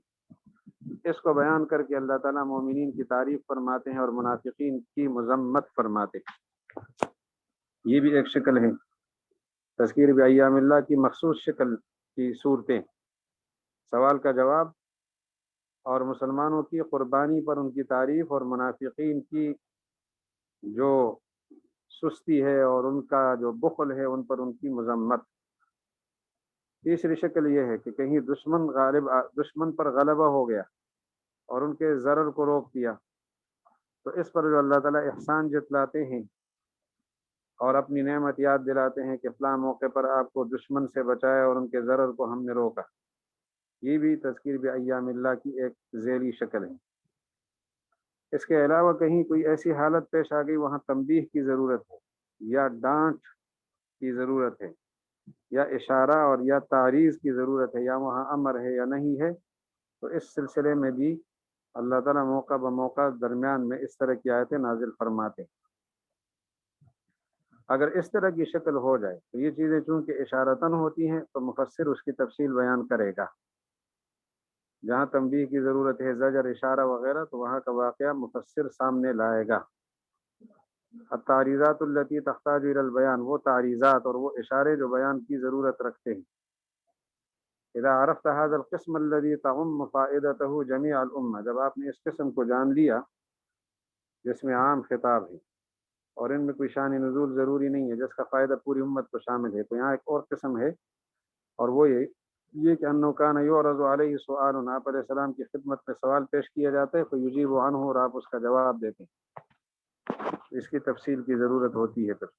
Speaker 1: اس کو بیان کر کے اللہ تعالیٰ مومنین کی تعریف فرماتے ہیں اور منافقین کی مذمت فرماتے ہیں۔ یہ بھی ایک شکل ہے تذکیر بھی ایام اللہ کی، مخصوص شکل کی صورتیں، سوال کا جواب، اور مسلمانوں کی قربانی پر ان کی تعریف، اور منافقین کی جو سستی ہے اور ان کا جو بخل ہے ان پر ان کی مذمت۔ تیسری شکل یہ ہے کہ کہیں دشمن پر غلبہ ہو گیا اور ان کے ضرر کو روک دیا، تو اس پر جو اللہ تعالیٰ احسان جتلاتے ہیں اور اپنی نعمت یاد دلاتے ہیں کہ فلاں موقع پر آپ کو دشمن سے بچایا اور ان کے ضرر کو ہم نے روکا، یہ بھی تذکیر بایام اللہ کی ایک ذیلی شکل ہے۔ اس کے علاوہ کہیں کوئی ایسی حالت پیش آ گئی وہاں تنبیہ کی ضرورت ہے یا ڈانٹ کی ضرورت ہے یا اشارہ اور یا تعریض کی ضرورت ہے یا وہاں امر ہے یا نہیں ہے، تو اس سلسلے میں بھی اللہ تعالیٰ موقع بموقع درمیان میں اس طرح کی آیتیں نازل فرماتے ہیں۔ اگر اس طرح کی شکل ہو جائے تو یہ چیزیں چونکہ اشارتاً ہوتی ہیں تو مفسر اس کی تفصیل بیان کرے گا۔ جہاں تنبیہ کی ضرورت ہے، زجر، اشارہ وغیرہ، تو وہاں کا واقعہ مفسر سامنے لائے گا۔ التعریضات التي تحتاج الى البیان، وہ تعریضات اور وہ اشارے جو بیان کی ضرورت رکھتے ہیں۔ اذا عرفت هذا القسم الذي تعم فائدته جميع الامه، جب آپ نے اس قسم کو جان لیا جس میں عام خطاب ہے اور ان میں کوئی شان نزول ضروری نہیں ہے، جس کا فائدہ پوری امت کو شامل ہے، تو یہاں ایک اور قسم ہے اور وہ یہ کہ انه كان يعرض عليه سؤال، آپ علیہ السلام کی خدمت میں سوال پیش کیا جاتا ہے، فيجيب عنه، اور آپ اس کا جواب دیتے ہیں، اس کی تفصیل کی ضرورت ہوتی ہے۔ پھر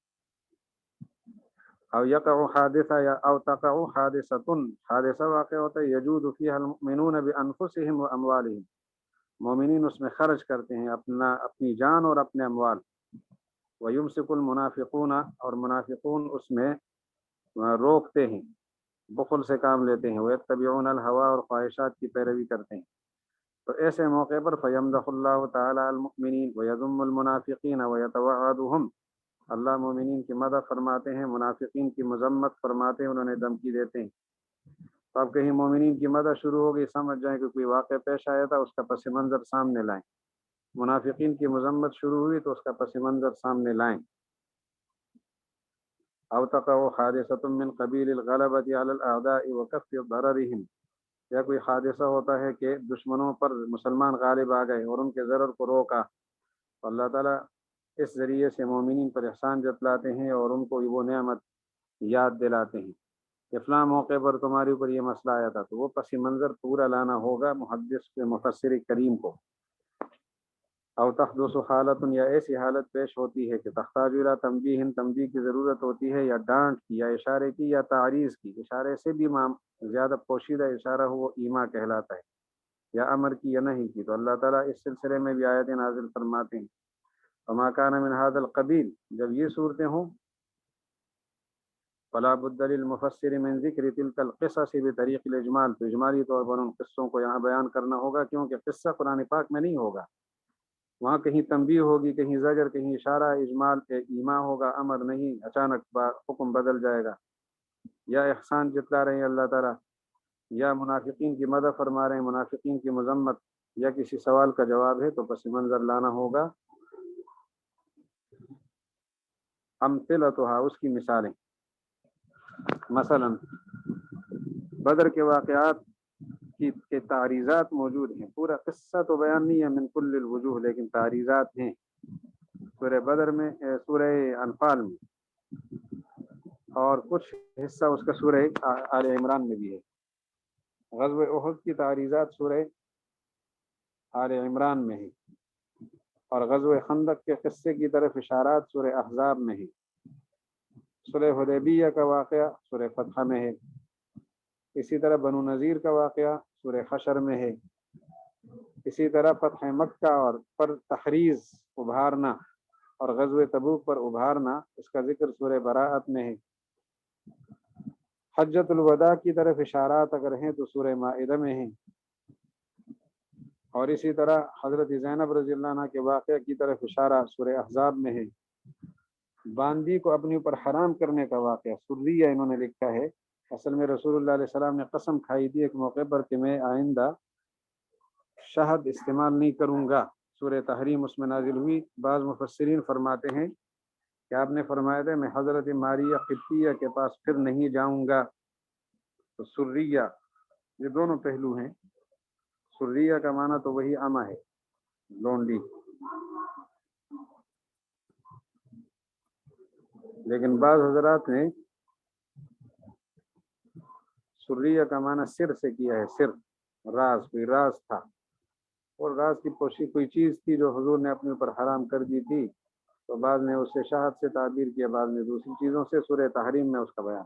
Speaker 1: او یقع حادثہ یا او تقع حادثۃ، حادثہ واقع ہوتا ہے، یجود فیہا المؤمنون بانفسهم واموالهم، مومنین اس میں خرچ کرتے ہیں اپنی جان اور اپنے اموال، ویمسک المنافقون، اور منافقون اس میں روکتے ہیں، بخل سے کام لیتے ہیں، ویتبعون الہوا، اور خواہشات کی پیروی کرتے ہیں۔ تو ایسے موقع پر فیمدح اللہ تعالی المؤمنین ویذم المنافقین ویتوعدهم، اللہ مومنین کی مدح فرماتے ہیں، منافقین کی مذمت فرماتے ہیں، انہوں نے دھمکی دیتے ہیں۔ تو اب کہیں مومنین کی مدح شروع ہو گئی، سمجھ جائیں کہ کوئی واقعہ پیش آیا تھا، اس کا پس منظر سامنے لائیں۔ منافقین کی مذمت شروع ہوئی تو اس کا پس منظر سامنے لائیں۔ او تقع حادثۃ من قبیل الغلبۃ علی الاعداء وکف ضررهم، یا کوئی حادثہ ہوتا ہے کہ دشمنوں پر مسلمان غالب آ گئے اور ان کے ضرر کو روکا، تو اللہ تعالیٰ اس ذریعے سے مومنین پر احسان جتلاتے ہیں اور ان کو وہ نعمت یاد دلاتے ہیں کہ فلاں موقع پر تمہارے اوپر یہ مسئلہ آیا تھا، تو وہ پس منظر پورا لانا ہوگا محدث کے مفسر کریم کو۔ او تحدث حالت، یا ایسی حالت پیش ہوتی ہے کہ تحتاج الی تنبیہ، تنبیہ کی ضرورت ہوتی ہے، یا ڈانٹ کی یا اشارے کی یا تعریض کی، اشارے سے بھی زیادہ پوشیدہ اشارہ ہو وہ ایما کہلاتا ہے، یا امر کی یا نہیں کی، تو اللہ تعالیٰ اس سلسلے میں بھی آیتیں نازل فرماتے ہیں۔ وما كان من هذا القبیل، جب یہ صورتیں ہوں، فلا بد للمفسر من ذکر تلك القصص بطریق الاجمال، تو اجمالی طور پر ان قصوں کو یہاں بیان کرنا ہوگا، کیونکہ قصہ قرآن پاک میں نہیں ہوگا، وہاں کہیں تنبیہ ہوگی، کہیں زجر، کہیں اشارہ، اجمال ایما ہوگا، امر نہیں، اچانک حکم بدل جائے گا، یا احسان جتلا رہے ہیں اللہ تعالیٰ، یا منافقین کی مدح فرما رہے ہیں، منافقین کی مذمت، یا کسی سوال کا جواب ہے، تو پس منظر لانا ہوگا۔ امثلتها، اس کی مثالیں، مثلا بدر کے واقعات کی تعریضات موجود ہیں، پورا قصہ تو بیان نہیں ہے من کل الوجوہ، لیکن تعریضات ہیں سورہ بدر میں، سورہ انفال میں، اور کچھ حصہ اس کا سورہ آل عمران میں بھی ہے۔ غزوہ احد کی تعریضات سورہ آل عمران میں ہے، اور غزوہ خندق کے قصے کی طرف اشارات سورہ احزاب میں ہے۔ سورہ حدیبیہ کا واقعہ سورہ فتح میں ہے، اسی طرح بنو نذیر کا واقعہ سورہ حشر میں ہے، اسی طرح فتح مکہ اور پر تحریض ابھارنا اور غزوہ تبوک پر ابھارنا، اس کا ذکر سورہ براءت میں ہے۔ حجۃ الوداع کی طرف اشارات اگر ہیں تو سورہ مائدہ میں ہیں، اور اسی طرح حضرت زینب رضی اللہ عنہ کے واقعہ کی طرف اشارہ سورہ احزاب میں ہے۔ باندی کو اپنے اوپر حرام کرنے کا واقعہ سریہ انہوں نے لکھا ہے، اصل میں رسول اللہ علیہ السلام نے قسم کھائی تھی ایک موقع پر کہ میں آئندہ شہد استعمال نہیں کروں گا، سورہ تحریم اس میں نازل ہوئی۔ بعض مفسرین فرماتے ہیں کہ آپ نے فرمایا تھا میں حضرت ماریہ قبطیہ کے پاس پھر نہیں جاؤں گا، تو سریہ، یہ دونوں پہلو ہیں، سریہ کا معنی تو وہی امہ ہے، لونڈی، لیکن بعض حضرات نے سریہ کا معنی سر سے کیا ہے، سر، راز، کوئی راز تھا، اور راز کی پوشی کوئی چیز تھی جو حضور نے اپنے اوپر حرام کر دی تھی، تو بعض نے اسے شہد سے تعبیر کیا، بعض نے دوسری چیزوں سے، سورہ تحریم میں اس کا بیان۔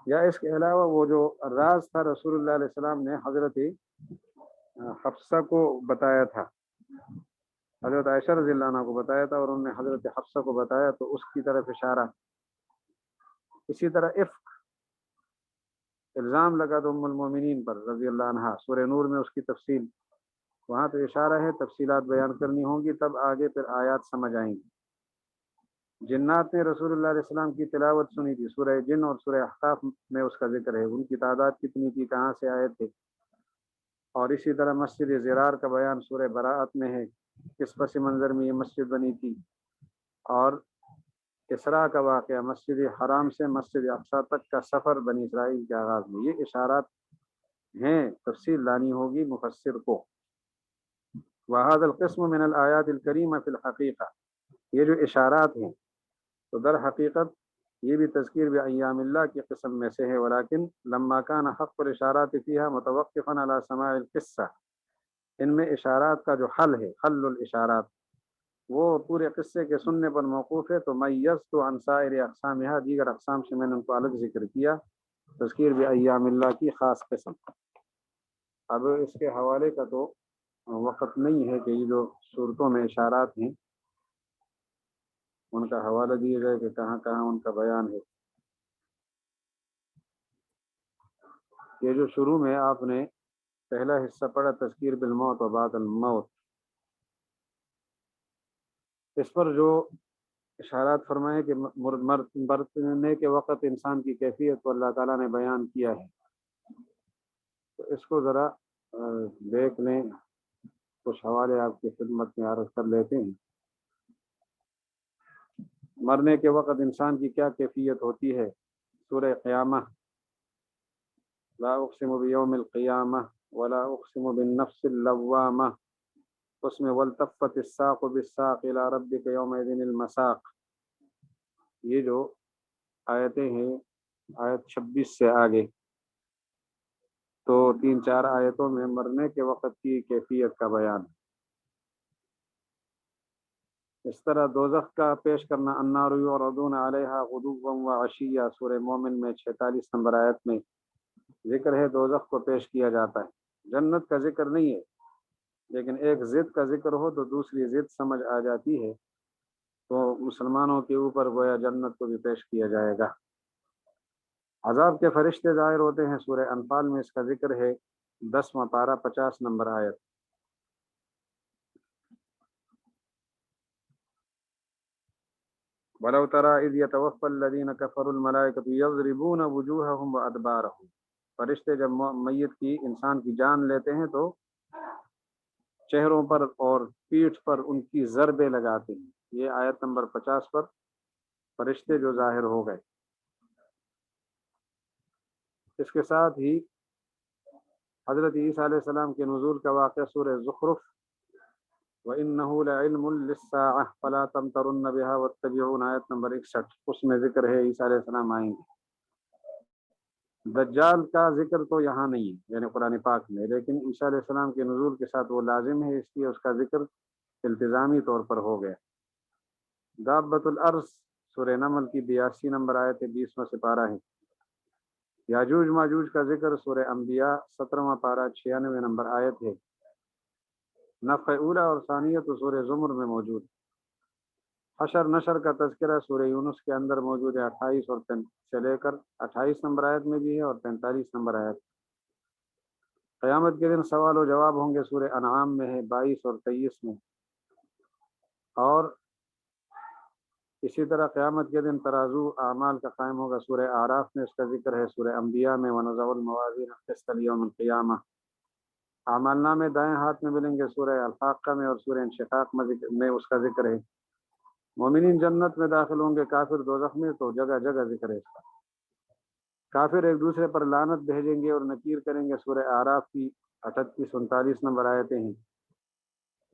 Speaker 1: یا اس کے علاوہ وہ جو راز تھا رسول اللہ علیہ السلام نے حضرت حفصہ کو بتایا تھا، حضرت عائشہ رضی اللہ عنہ کو بتایا تھا، اور انہوں نے حضرت حفصہ کو بتایا، تو اس کی طرف اشارہ۔ اسی طرح افک، الزام لگا تو ام المومنین پر رضی اللہ عنہ، سورہ نور میں اس کی تفصیل، وہاں تو اشارہ ہے، تفصیلات بیان کرنی ہوں گی تب آگے پھر آیات سمجھ آئیں گی۔ جنات نے رسول اللہ علیہ السلام کی تلاوت سنی تھی، سورہ جن اور سورہ احقاف میں اس کا ذکر ہے، ان کی تعداد کتنی تھی، کہاں سے آئے تھے۔ اور اسی طرح مسجد زرار کا بیان سورہ براءت میں ہے، کس پس منظر میں یہ مسجد بنی تھی۔ اور اسراء کا واقعہ، مسجد حرام سے مسجد اقصی تک کا سفر بنی اسرائیل کے آغاز میں، یہ اشارات ہیں، تفصیل لانی ہوگی مفسر کو۔ وَهَذَا الْقِسْمُ مِنَ الْآيَاتِ الْكَرِيمَةِ فِي الْحَقِيقَةِ، یہ جو اشارات ہیں تو در حقیقت یہ بھی تذکیر بایام اللہ کی قسم میں سے ہے، ولیکن لما کان حق الاشارات فیہا متوقفا علی سماع القصہ، ان میں اشارات کا جو حل ہے، حل الاشارات، وہ پورے قصے کے سننے پر موقوف ہے، تو میزت عن سائر اقسامها، دیگر اقسام سے میں نے ان کو الگ ذکر کیا، تذکیر بایام اللہ کی خاص قسم۔ اب اس کے حوالے کا تو وقت نہیں ہے کہ یہ جو صورتوں میں اشارات ہیں ان کا حوالہ دیا جائے کہ کہاں کہاں ان کا بیان ہے۔ یہ جو شروع میں آپ نے پہلا حصہ پڑھا، تذکیر بالموت و بعد الموت، اس پر جو اشارات فرمائے کہ مرنے کے وقت انسان کی کیفیت کو اللہ تعالیٰ نے بیان کیا ہے، تو اس کو ذرا دیکھ لیں، کچھ حوالے آپ کی خدمت میں عرض کر لیتے ہیں۔ مرنے کے وقت انسان کی کیا کیفیت ہوتی ہے، سورہ قیامہ، لا اقسم بیوم القیامہ ولا اقسم بالنفس اللوامہ، اس میں والتفت الساق بالساق الی ربک یومئذ المساق، یہ جو آیتیں ہیں، آیت 26 سے آگے، تو 3-4 آیتوں میں مرنے کے وقت کی کیفیت کا بیان ہے۔ اس طرح دوزخ کا پیش کرنا، النار یعرضون علیہا غدوا وعشیا، سورہ مومن میں 46 نمبر آیت میں ذکر ہے، دوزخ کو پیش کیا جاتا ہے۔ جنت کا ذکر نہیں ہے، لیکن ایک ضد کا ذکر ہو تو دوسری ضد سمجھ آ جاتی ہے، تو مسلمانوں کے اوپر گویا جنت کو بھی پیش کیا جائے گا۔ عذاب کے فرشتے ظاہر ہوتے ہیں، سورہ انفال میں اس کا ذکر ہے، 10واں پارہ 50 نمبر آیت۔ وَلَوْ تَرَىٰ إِذْ يَتَوَفَّى الَّذِينَ كَفَرُوا الْمَلَائِكَةُ يَضْرِبُونَ وُجُوهَهُمْ وَأَدْبَارَهُمْ، فرشتے جب میت کی، انسان کی جان لیتے ہیں تو چہروں پر اور پیٹھ پر ان کی ضربیں لگاتے ہیں، یہ آیت نمبر 50 پر فرشتے جو ظاہر ہو گئے۔ اس کے ساتھ ہی حضرت عیسیٰ علیہ السلام کے نزول کا واقعہ سورہ زخرف، وَإِنَّهُ لَعِلْمٌ لِلسَّاعَةِ فَلَا تَمْتَرُنَّ بِهَا وَاتَّبِعُونِ، آیت نمبر 61، اس میں ذکر ہے عیسیٰ علیہ السلام آئیں گے۔ دجال کا ذکر تو یہاں نہیں ہے، یعنی قرآن پاک میں، لیکن عیسیٰ علیہ السلام کے نزول کے ساتھ وہ لازم ہے، اس لیے اس کا ذکر التزامی طور پر ہو گیا۔ دابۃ الارض، سورہ نمل کی 82 نمبر آیت 20واں سپارہ ہے۔ یاجوج ماجوج کا ذکر سورہ انبیاء 17واں پارہ 96 نمبر آیت ہے۔ نفخ اولا اور ثانیہ تو سورہ زمر میں موجود ہے۔ حشر نشر کا تذکرہ سورہ یونس کے اندر موجود ہے، 28 اور سے لے کر 28 نمبر آیت میں بھی ہے، اور 45 نمبر آیت۔ قیامت کے دن سوال و جواب ہوں گے، سورہ انعام میں ہے، 22 اور 23 میں۔ اور اسی طرح قیامت کے دن ترازو اعمال کا قائم ہوگا، سورہ اعراف میں اس کا ذکر ہے، سورہ انبیاء میں وَنَضَعُ الْمَوَازِينَ الْقِسْطَ لِيَوْمِ الْقِيَامَةِ، اعمال نامے دائیں ہاتھ میں ملیں گے، سورہ الحاقہ میں اور سورہ انشقاق میں اس کا ذکر ہے۔ مومنین جنت میں داخل ہوں گے، کافر دوزخ میں، تو جگہ جگہ ذکر ہے اس کا۔ کافر ایک دوسرے پر لعنت بھیجیں گے اور نکیر کریں گے، سورہ اعراف کی 38-39 نمبر آیتیں ہیں۔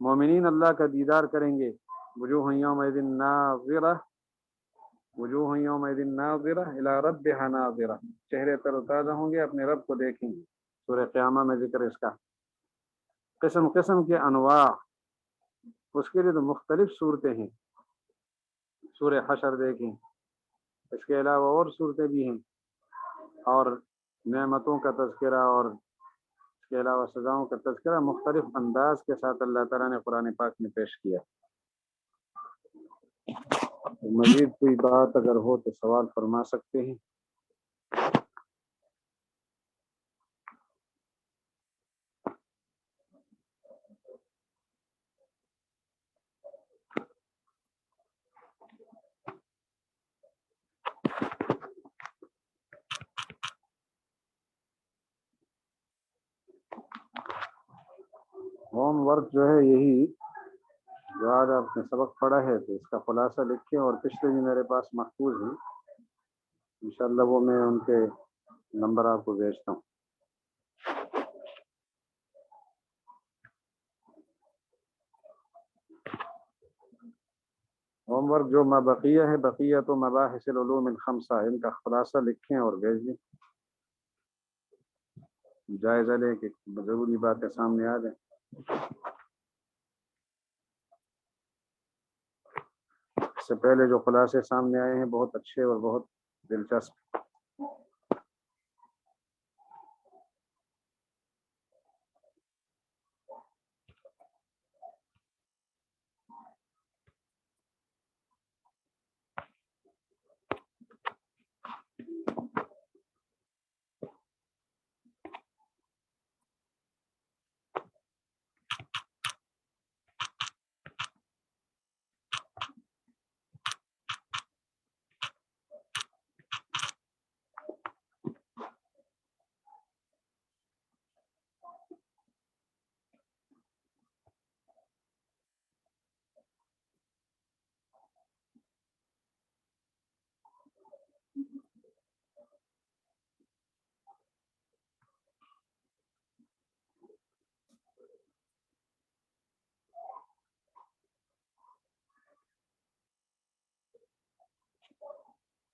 Speaker 1: مومنین اللہ کا دیدار کریں گے، وجوہ یومئذ ناظرہ، وجوہ یومئذ ناظرہ الی ربہا ناظرہ، چہرے تر و تازہ ہوں گے، اپنے رب کو دیکھیں گے۔ سورہ قیامہ میں ذکر اس کا، قسم قسم کے انواع، اس کے لیے تو مختلف صورتیں ہیں۔ سورہ حشر دیکھیں، اس کے علاوہ اور صورتیں بھی ہیں، اور نعمتوں کا تذکرہ اور اس کے علاوہ سزاؤں کا تذکرہ مختلف انداز کے ساتھ اللہ تعالیٰ نے قرآن پاک میں پیش کیا۔ مزید کوئی بات اگر ہو تو سوال فرما سکتے ہیں۔ ہوم ورک جو ہے یہی جو آج آپ نے سبق پڑھا ہے تو اس کا خلاصہ لکھیں، اور پچھلے بھی میرے پاس محفوظ ہیں، انشاءاللہ وہ میں ان کے نمبر آپ کو بھیجتا ہوں۔ ہوم ورک جو بقیہ ہے، بقیہ تو مباحث العلوم الخمسہ، ان کا خلاصہ لکھیں اور بھیج دیں، جائزہ لیں کہ ضروری باتیں سامنے آ جائیں۔ اس سے پہلے جو خلاصے سامنے آئے ہیں بہت اچھے اور بہت دلچسپ۔